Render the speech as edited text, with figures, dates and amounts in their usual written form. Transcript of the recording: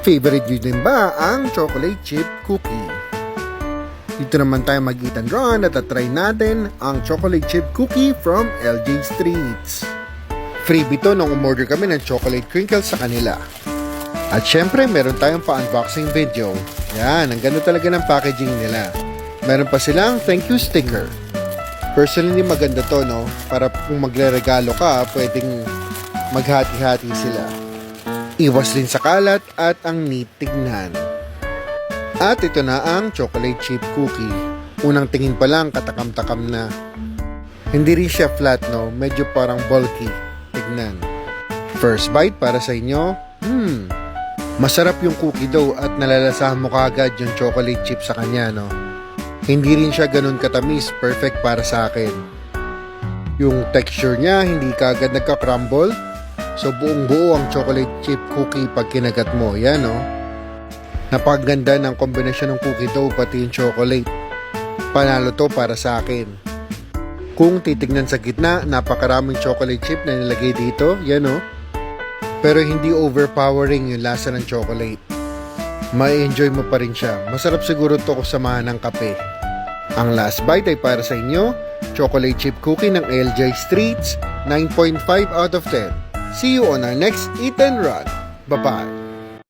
Favorite nyo din ba ang chocolate chip cookie? Dito naman tayo mag-eat and run at try natin ang chocolate chip cookie from LJ Streets. Freebie to nung umorder kami ng chocolate crinkles sa kanila. At syempre meron tayong pa-unboxing video. Yan, ang ganda talaga ng packaging nila. Meron pa silang thank you sticker. Personally maganda to, no? Para kung magre-regalo ka, pwedeng maghati-hati sila. Iwas din sa kalat at ang neat tignan. At ito na ang chocolate chip cookie. Unang tingin pa lang katakam-takam na. Hindi rin siya flat, no? Medyo parang bulky. Tignan. First bite para sa inyo. Masarap yung cookie daw at nalalasahan mo kaagad yung chocolate chip sa kanya, no? Hindi rin siya ganun katamis. Perfect para sa akin. Yung texture niya, hindi kaagad nagka-crumble. So buong buo ang chocolate chip cookie pag kinagat mo. Yan, no? Napakaganda ng kombinasyon ng cookie dough pati yung chocolate. Panalo to para sa akin. Kung titignan sa gitna, napakaraming chocolate chip na nilagay dito. Yan, no? Pero hindi overpowering yung lasa ng chocolate. Ma-enjoy mo pa rin siya. Masarap siguro to kung samahan ng kape. Ang last bite ay para sa inyo. Chocolate chip cookie ng LJ Streets. 9.5 out of 10. See you on our next Eat and Run. Bye-bye.